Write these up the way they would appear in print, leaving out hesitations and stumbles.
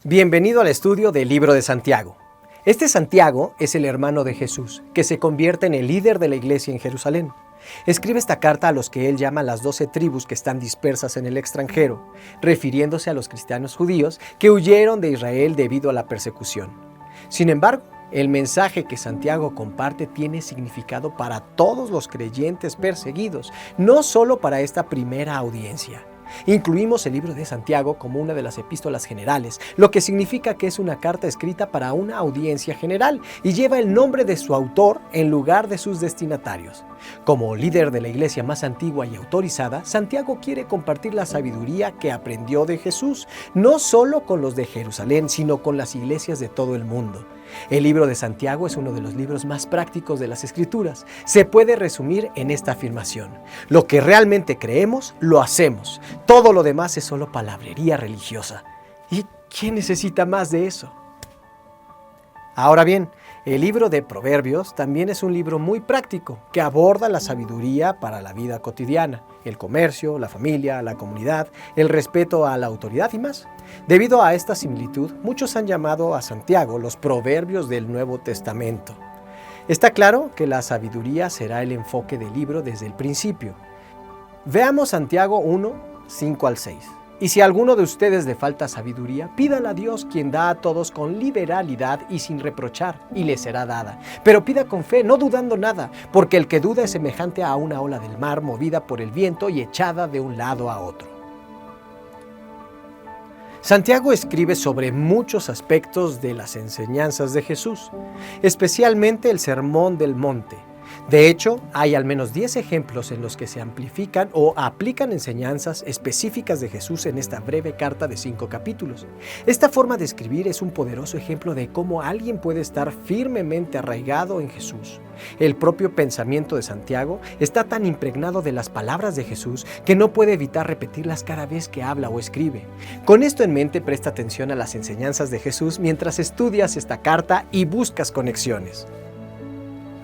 Bienvenido al estudio del libro de Santiago. Este Santiago es el hermano de Jesús, que se convierte en el líder de la iglesia en Jerusalén. Escribe esta carta a los que él llama las 12 tribus que están dispersas en el extranjero, refiriéndose a los cristianos judíos que huyeron de Israel debido a la persecución. Sin embargo, el mensaje que Santiago comparte tiene significado para todos los creyentes perseguidos, no solo para esta primera audiencia. Incluimos el libro de Santiago como una de las epístolas generales, lo que significa que es una carta escrita para una audiencia general y lleva el nombre de su autor en lugar de sus destinatarios. Como líder de la iglesia más antigua y autorizada, Santiago quiere compartir la sabiduría que aprendió de Jesús, no solo con los de Jerusalén, sino con las iglesias de todo el mundo. El libro de Santiago es uno de los libros más prácticos de las Escrituras. Se puede resumir en esta afirmación: lo que realmente creemos, lo hacemos. Todo lo demás es solo palabrería religiosa. ¿Y quién necesita más de eso? Ahora bien, el libro de Proverbios también es un libro muy práctico que aborda la sabiduría para la vida cotidiana, el comercio, la familia, la comunidad, el respeto a la autoridad y más. Debido a esta similitud, muchos han llamado a Santiago los Proverbios del Nuevo Testamento. Está claro que la sabiduría será el enfoque del libro desde el principio. Veamos Santiago 1, 5 al 6. Y si a alguno de ustedes le falta sabiduría, pídala a Dios, quien da a todos con liberalidad y sin reprochar, y le será dada. Pero pida con fe, no dudando nada, porque el que duda es semejante a una ola del mar movida por el viento y echada de un lado a otro. Santiago escribe sobre muchos aspectos de las enseñanzas de Jesús, especialmente el Sermón del Monte. De hecho, hay al menos 10 ejemplos en los que se amplifican o aplican enseñanzas específicas de Jesús en esta breve carta de 5 capítulos. Esta forma de escribir es un poderoso ejemplo de cómo alguien puede estar firmemente arraigado en Jesús. El propio pensamiento de Santiago está tan impregnado de las palabras de Jesús que no puede evitar repetirlas cada vez que habla o escribe. Con esto en mente, presta atención a las enseñanzas de Jesús mientras estudias esta carta y buscas conexiones.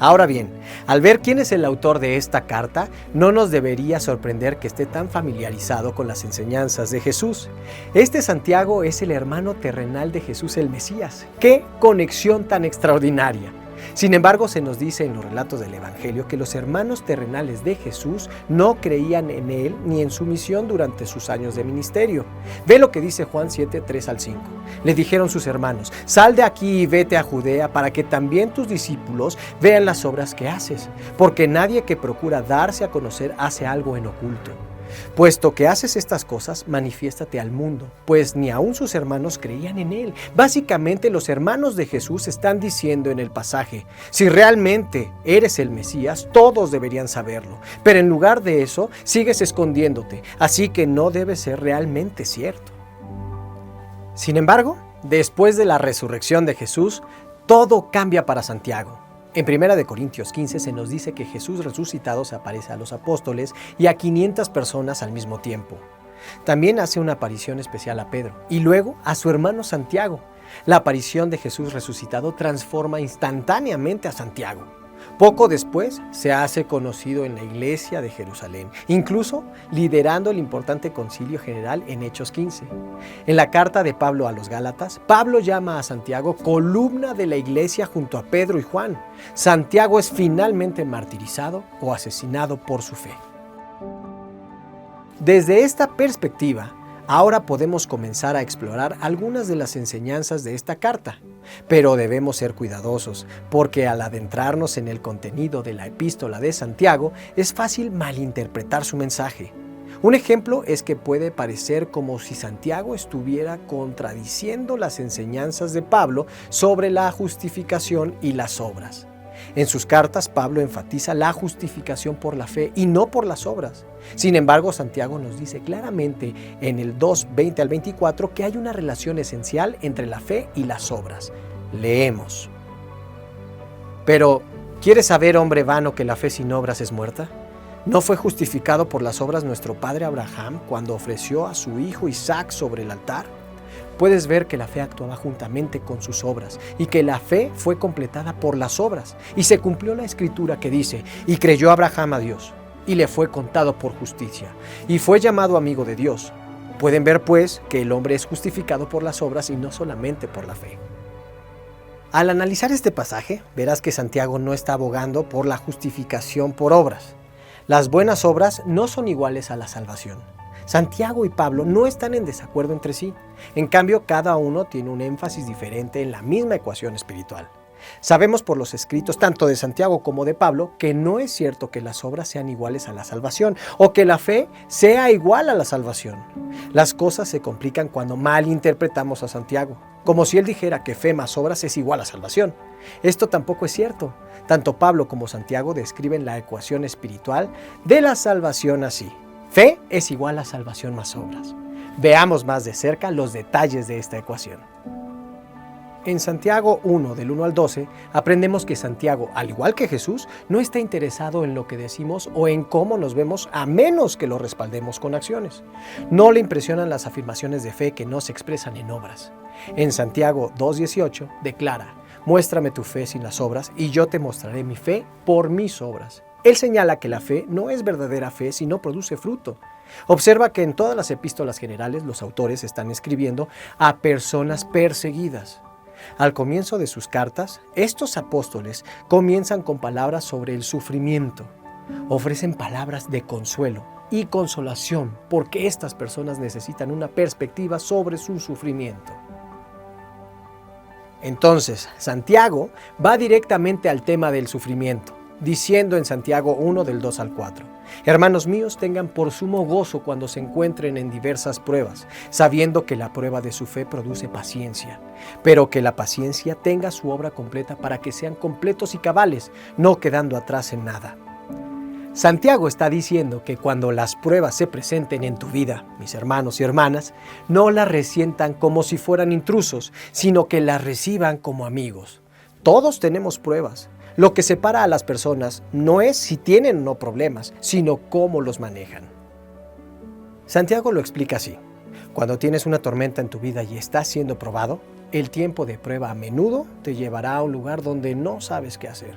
Ahora bien, al ver quién es el autor de esta carta, no nos debería sorprender que esté tan familiarizado con las enseñanzas de Jesús. Este Santiago es el hermano terrenal de Jesús el Mesías. ¡Qué conexión tan extraordinaria! Sin embargo, se nos dice en los relatos del Evangelio que los hermanos terrenales de Jesús no creían en él ni en su misión durante sus años de ministerio. Ve lo que dice Juan 7, 3 al 5. Le dijeron sus hermanos: sal de aquí y vete a Judea para que también tus discípulos vean las obras que haces, porque nadie que procura darse a conocer hace algo en oculto. Puesto que haces estas cosas, manifiéstate al mundo, pues ni aun sus hermanos creían en él. Básicamente, los hermanos de Jesús están diciendo en el pasaje: si realmente eres el Mesías, todos deberían saberlo, pero en lugar de eso, sigues escondiéndote, así que no debe ser realmente cierto. Sin embargo, después de la resurrección de Jesús, todo cambia para Santiago. En 1 Corintios 15 se nos dice que Jesús resucitado se aparece a los apóstoles y a 500 personas al mismo tiempo. También hace una aparición especial a Pedro y luego a su hermano Santiago. La aparición de Jesús resucitado transforma instantáneamente a Santiago. Poco después se hace conocido en la iglesia de Jerusalén, incluso liderando el importante concilio general en Hechos 15. En la carta de Pablo a los Gálatas, Pablo llama a Santiago columna de la iglesia junto a Pedro y Juan. Santiago es finalmente martirizado o asesinado por su fe. Desde esta perspectiva, ahora podemos comenzar a explorar algunas de las enseñanzas de esta carta, pero debemos ser cuidadosos, porque al adentrarnos en el contenido de la epístola de Santiago, es fácil malinterpretar su mensaje. Un ejemplo es que puede parecer como si Santiago estuviera contradiciendo las enseñanzas de Pablo sobre la justificación y las obras. En sus cartas, Pablo enfatiza la justificación por la fe y no por las obras. Sin embargo, Santiago nos dice claramente en el 2, 20 al 24 que hay una relación esencial entre la fe y las obras. Leemos: pero, ¿quieres saber, hombre vano, que la fe sin obras es muerta? ¿No fue justificado por las obras nuestro padre Abraham cuando ofreció a su hijo Isaac sobre el altar? Puedes ver que la fe actuaba juntamente con sus obras y que la fe fue completada por las obras. Y se cumplió la escritura que dice: y creyó Abraham a Dios, y le fue contado por justicia, y fue llamado amigo de Dios. Pueden ver, pues, que el hombre es justificado por las obras y no solamente por la fe. Al analizar este pasaje, verás que Santiago no está abogando por la justificación por obras. Las buenas obras no son iguales a la salvación. Santiago y Pablo no están en desacuerdo entre sí. En cambio, cada uno tiene un énfasis diferente en la misma ecuación espiritual. Sabemos por los escritos tanto de Santiago como de Pablo que no es cierto que las obras sean iguales a la salvación o que la fe sea igual a la salvación. Las cosas se complican cuando malinterpretamos a Santiago, como si él dijera que fe más obras es igual a salvación. Esto tampoco es cierto. Tanto Pablo como Santiago describen la ecuación espiritual de la salvación así: fe es igual a salvación más obras. Veamos más de cerca los detalles de esta ecuación. En Santiago 1, del 1 al 12, aprendemos que Santiago, al igual que Jesús, no está interesado en lo que decimos o en cómo nos vemos a menos que lo respaldemos con acciones. No le impresionan las afirmaciones de fe que no se expresan en obras. En Santiago 2:18 declara: muéstrame tu fe sin las obras y yo te mostraré mi fe por mis obras. Él señala que la fe no es verdadera fe si no produce fruto. Observa que en todas las epístolas generales los autores están escribiendo a personas perseguidas. Al comienzo de sus cartas, estos apóstoles comienzan con palabras sobre el sufrimiento. Ofrecen palabras de consuelo y consolación porque estas personas necesitan una perspectiva sobre su sufrimiento. Entonces, Santiago va directamente al tema del sufrimiento, diciendo en Santiago 1 del 2 al 4: hermanos míos, tengan por sumo gozo cuando se encuentren en diversas pruebas, sabiendo que la prueba de su fe produce paciencia, pero que la paciencia tenga su obra completa para que sean completos y cabales, no quedando atrás en nada. Santiago está diciendo que cuando las pruebas se presenten en tu vida, mis hermanos y hermanas, no las resientan como si fueran intrusos, sino que las reciban como amigos. Todos tenemos pruebas. Lo que separa a las personas no es si tienen o no problemas, sino cómo los manejan. Santiago lo explica así: cuando tienes una tormenta en tu vida y estás siendo probado, el tiempo de prueba a menudo te llevará a un lugar donde no sabes qué hacer.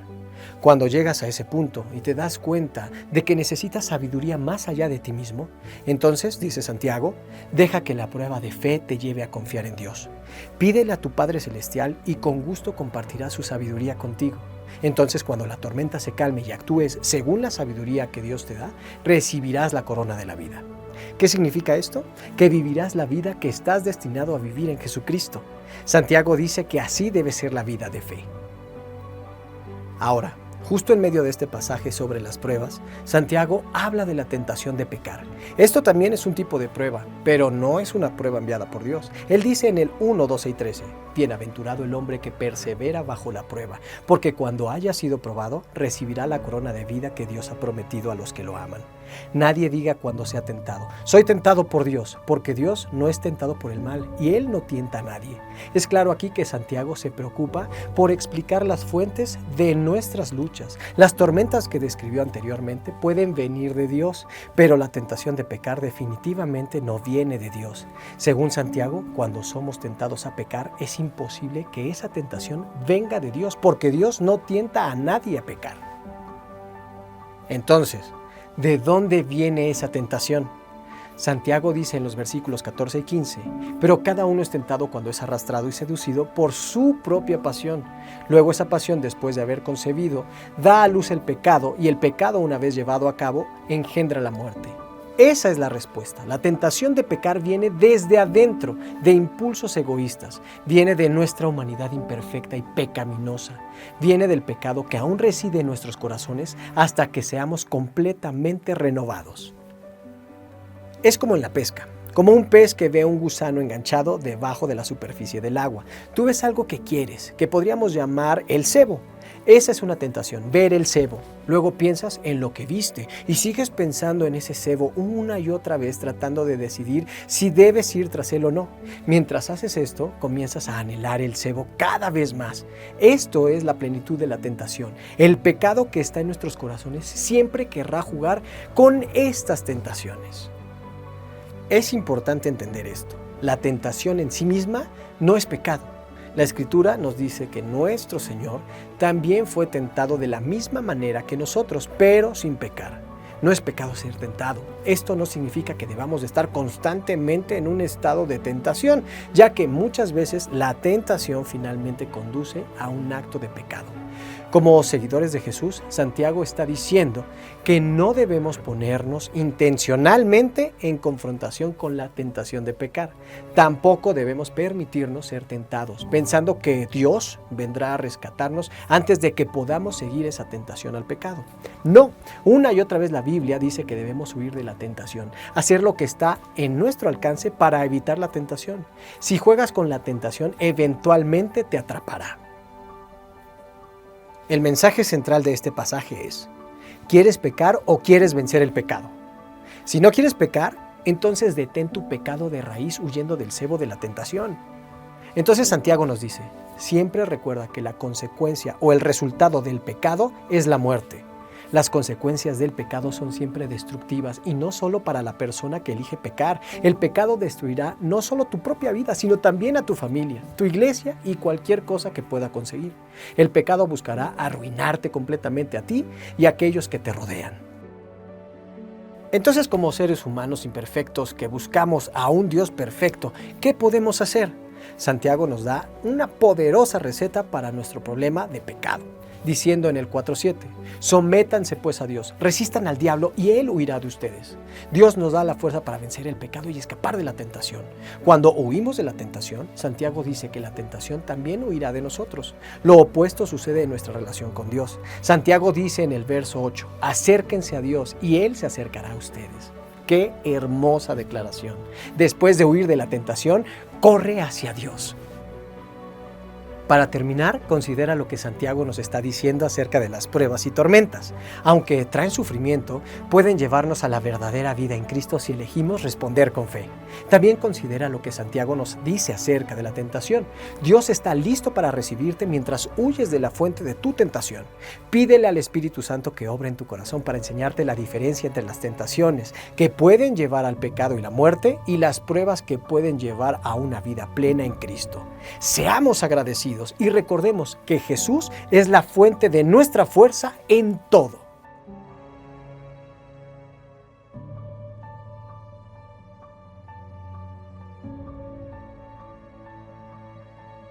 Cuando llegas a ese punto y te das cuenta de que necesitas sabiduría más allá de ti mismo, entonces, dice Santiago, deja que la prueba de fe te lleve a confiar en Dios. Pídele a tu Padre Celestial y con gusto compartirá su sabiduría contigo. Entonces, cuando la tormenta se calme y actúes según la sabiduría que Dios te da, recibirás la corona de la vida. ¿Qué significa esto? Que vivirás la vida que estás destinado a vivir en Jesucristo. Santiago dice que así debe ser la vida de fe. Ahora, justo en medio de este pasaje sobre las pruebas, Santiago habla de la tentación de pecar. Esto también es un tipo de prueba, pero no es una prueba enviada por Dios. Él dice en el 1, 12 y 13, bienaventurado el hombre que persevera bajo la prueba, porque cuando haya sido probado, recibirá la corona de vida que Dios ha prometido a los que lo aman. Nadie diga cuando sea tentado: soy tentado por Dios, porque Dios no es tentado por el mal y Él no tienta a nadie. Es claro aquí que Santiago se preocupa por explicar las fuentes de nuestras luchas. Las tormentas que describió anteriormente pueden venir de Dios, pero la tentación de pecar definitivamente no viene de Dios. Según Santiago, cuando somos tentados a pecar, es imposible que esa tentación venga de Dios, porque Dios no tienta a nadie a pecar. Entonces, ¿de dónde viene esa tentación? Santiago dice en los versículos 14 y 15, pero cada uno es tentado cuando es arrastrado y seducido por su propia pasión. Luego esa pasión, después de haber concebido, da a luz el pecado, y el pecado, una vez llevado a cabo, engendra la muerte. Esa es la respuesta. La tentación de pecar viene desde adentro, de impulsos egoístas. Viene de nuestra humanidad imperfecta y pecaminosa. Viene del pecado que aún reside en nuestros corazones hasta que seamos completamente renovados. Es como en la pesca, como un pez que ve un gusano enganchado debajo de la superficie del agua. Tú ves algo que quieres, que podríamos llamar el cebo. Esa es una tentación, ver el cebo. Luego piensas en lo que viste y sigues pensando en ese cebo una y otra vez, tratando de decidir si debes ir tras él o no. Mientras haces esto, comienzas a anhelar el cebo cada vez más. Esto es la plenitud de la tentación. El pecado que está en nuestros corazones siempre querrá jugar con estas tentaciones. Es importante entender esto. La tentación en sí misma no es pecado. La Escritura nos dice que nuestro Señor también fue tentado de la misma manera que nosotros, pero sin pecar. No es pecado ser tentado. Esto no significa que debamos de estar constantemente en un estado de tentación, ya que muchas veces la tentación finalmente conduce a un acto de pecado. Como seguidores de Jesús, Santiago está diciendo que no debemos ponernos intencionalmente en confrontación con la tentación de pecar. Tampoco debemos permitirnos ser tentados, pensando que Dios vendrá a rescatarnos antes de que podamos seguir esa tentación al pecado. No, una y otra vez la Biblia dice que debemos huir de la tentación, hacer lo que está en nuestro alcance para evitar la tentación. Si juegas con la tentación, eventualmente te atrapará. El mensaje central de este pasaje es: ¿quieres pecar o quieres vencer el pecado? Si no quieres pecar, entonces detén tu pecado de raíz huyendo del cebo de la tentación. Entonces Santiago nos dice: siempre recuerda que la consecuencia o el resultado del pecado es la muerte. Las consecuencias del pecado son siempre destructivas y no solo para la persona que elige pecar. El pecado destruirá no solo tu propia vida, sino también a tu familia, tu iglesia y cualquier cosa que pueda conseguir. El pecado buscará arruinarte completamente a ti y a aquellos que te rodean. Entonces, como seres humanos imperfectos que buscamos a un Dios perfecto, ¿qué podemos hacer? Santiago nos da una poderosa receta para nuestro problema de pecado, diciendo en el 4:7, sométanse pues a Dios, resistan al diablo y Él huirá de ustedes. Dios nos da la fuerza para vencer el pecado y escapar de la tentación. Cuando huimos de la tentación, Santiago dice que la tentación también huirá de nosotros. Lo opuesto sucede en nuestra relación con Dios. Santiago dice en el verso 8, acérquense a Dios y Él se acercará a ustedes. ¡Qué hermosa declaración! Después de huir de la tentación, corre hacia Dios. Para terminar, considera lo que Santiago nos está diciendo acerca de las pruebas y tormentas. Aunque traen sufrimiento, pueden llevarnos a la verdadera vida en Cristo si elegimos responder con fe. También considera lo que Santiago nos dice acerca de la tentación. Dios está listo para recibirte mientras huyes de la fuente de tu tentación. Pídele al Espíritu Santo que obre en tu corazón para enseñarte la diferencia entre las tentaciones que pueden llevar al pecado y la muerte y las pruebas que pueden llevar a una vida plena en Cristo. Seamos agradecidos y recordemos que Jesús es la fuente de nuestra fuerza en todo.